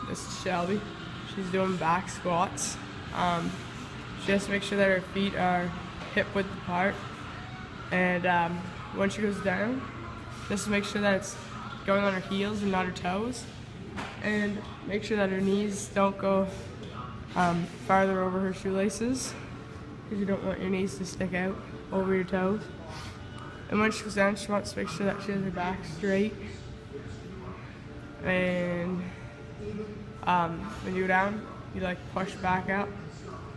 This is Shelby. She's doing back squats. She has to make sure that her feet are hip width apart. And when she goes down, just to make sure that it's going on her heels and not her toes. And make sure that her knees don't go farther over her shoelaces, because you don't want your knees to stick out over your toes. And when she goes down, she wants to make sure that she has her back straight. And when you go down, you like push back up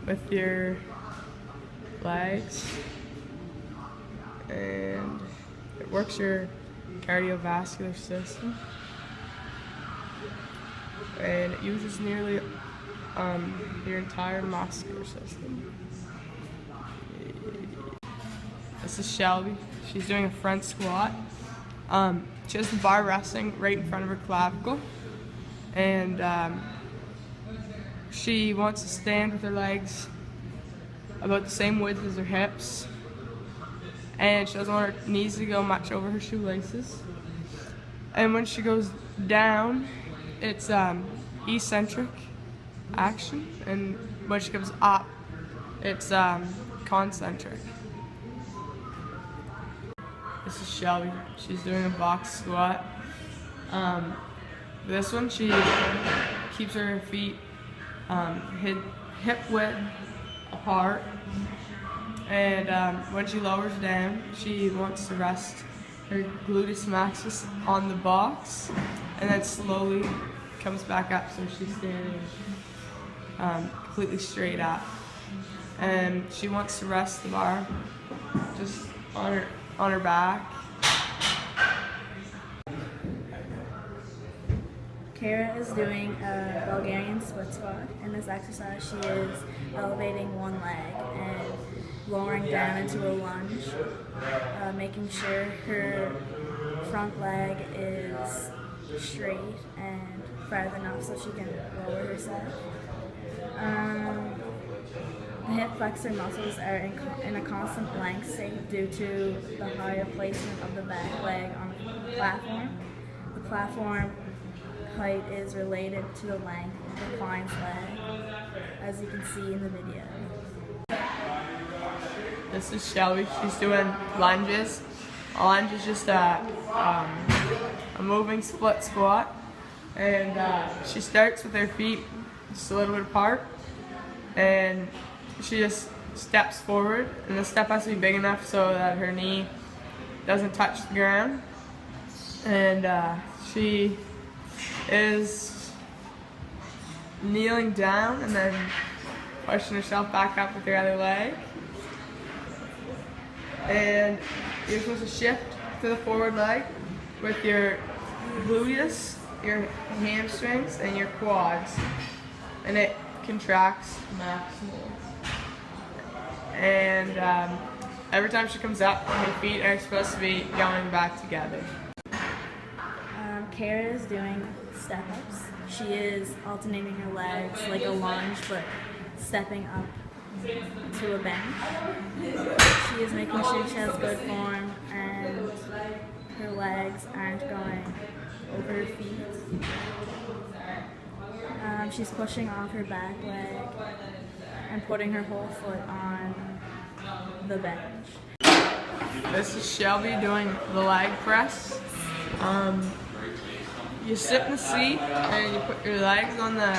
with your legs, and it works your cardiovascular system, and it uses nearly your entire muscular system. This is Shelby. She's doing a front squat. She has the bar resting right in front of her clavicle, and she wants to stand with her legs about the same width as her hips, and she doesn't want her knees to go much over her shoelaces. And when she goes down, it's eccentric action, and when she comes up, it's concentric. This is Shelby. She's doing a box squat. This one, she keeps her feet hip width apart, and when she lowers down, she wants to rest her gluteus maximus on the box, and then slowly comes back up so she's standing completely straight up. And she wants to rest the bar just on her back. Kara is doing a Bulgarian split squat. In this exercise, she is elevating one leg and lowering down into a lunge, making sure her front leg is straight and far enough so she can lower herself. The hip flexor muscles are in a constant blank state due to the higher placement of the back leg on the platform. The platform height is related to the length of the client's leg, as you can see in the video. This is Shelby. She's doing lunges. A lunge is just a moving split squat, and she starts with her feet just a little bit apart, and she just steps forward, and the step has to be big enough so that her knee doesn't touch the ground. And she is kneeling down and then pushing herself back up with her other leg. And you're supposed to shift to the forward leg with your gluteus, your hamstrings, and your quads, and it contracts maximally. And every time she comes up, her feet are supposed to be going back together. Kara is doing step-ups. She is alternating her legs like a lunge, but stepping up to a bench. She is making sure she has good form and her legs aren't going over her feet. She's pushing off her back leg and putting her whole foot on the bench. This is Shelby doing the leg press. You sit in the seat and you put your legs on the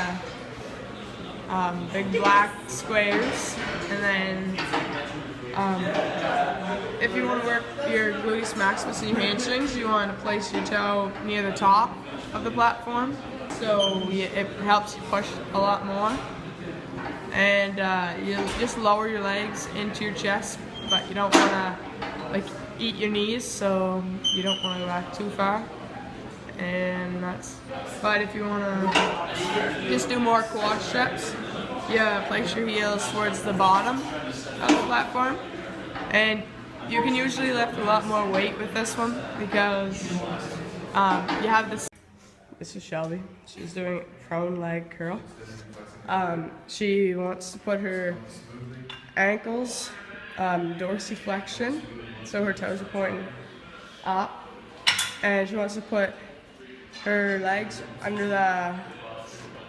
big black squares, and then if you want to work your gluteus maximus and your hamstrings, you want to place your toe near the top of the platform, so it helps you push a lot more. And you just lower your legs into your chest, but you don't want to eat your knees, so you don't want to go back too far. And but if you want to just do more quad steps, you place your heels towards the bottom of the platform, and you can usually lift a lot more weight with this one because you have this. This is Shelby. She's doing prone leg curl. She wants to put her ankles dorsiflexion, so her toes are pointing up, and she wants to put her legs under the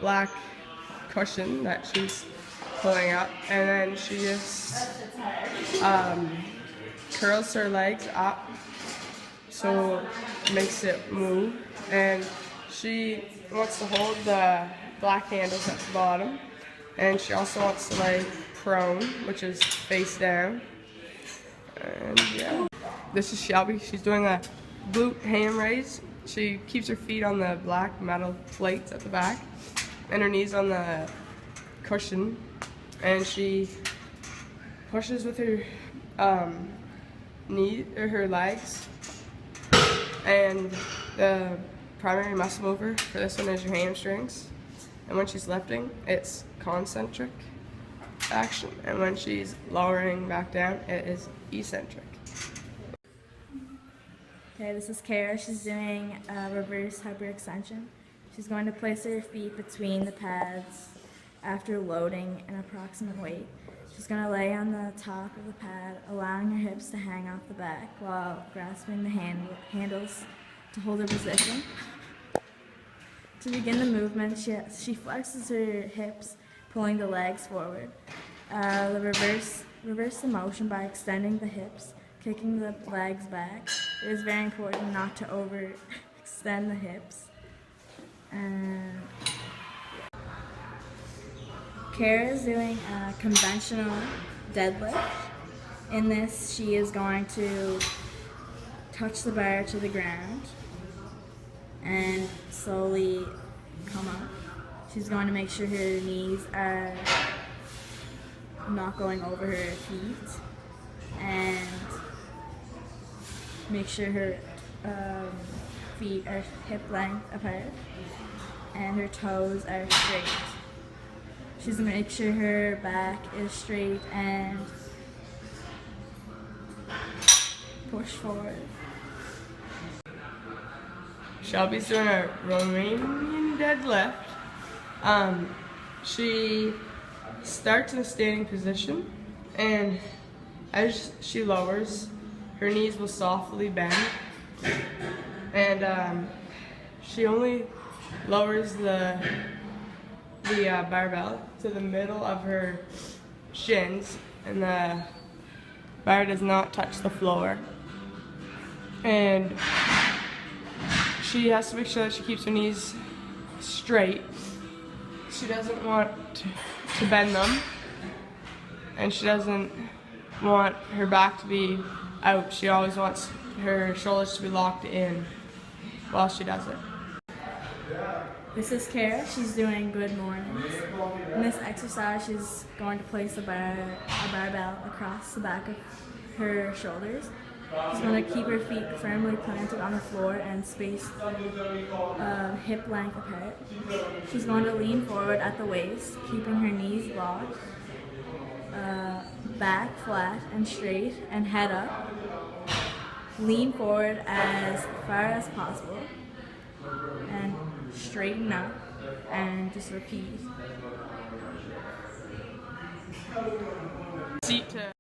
black cushion that she's pulling up, and then she just curls her legs up so it makes it move, and she wants to hold the black handles at the bottom, and she also wants to lay prone, which is face down. And yeah, this is Shelby. She's doing a glute ham raise. She keeps her feet on the black metal plates at the back and her knees on the cushion, and she pushes with her her legs, and the primary muscle mover for this one is your hamstrings, and when she's lifting it's concentric action, and when she's lowering back down it is eccentric. Okay, this is Kara. She's doing a reverse hyperextension. She's going to place her feet between the pads after loading an approximate weight. She's going to lay on the top of the pad, allowing her hips to hang off the back while grasping the handles to hold her position. To begin the movement, she flexes her hips, pulling the legs forward. Reverse the motion by extending the hips, kicking the legs back. It is very important not to overextend the hips. And Kara is doing a conventional deadlift. In this, she is going to touch the bar to the ground and slowly come up. She's going to make sure her knees are not going over her feet, and make sure her feet are hip length apart and her toes are straight. She's going to make sure her back is straight and push forward. Shelby's doing a Romanian deadlift. She starts in a standing position, and as she lowers, her knees will softly bend, and she only lowers the barbell to the middle of her shins, and the bar does not touch the floor. And she has to make sure that she keeps her knees straight. She doesn't want to bend them, and she doesn't want her back to be out. She always wants her shoulders to be locked in while she does it. This is Kara. She's doing good mornings. In this exercise, she's going to place a barbell across the back of her shoulders. She's going to keep her feet firmly planted on the floor and spaced hip length apart. She's going to lean forward at the waist, keeping her knees locked, back flat and straight, and head up. Lean forward as far as possible, and straighten up, and just repeat. Seat to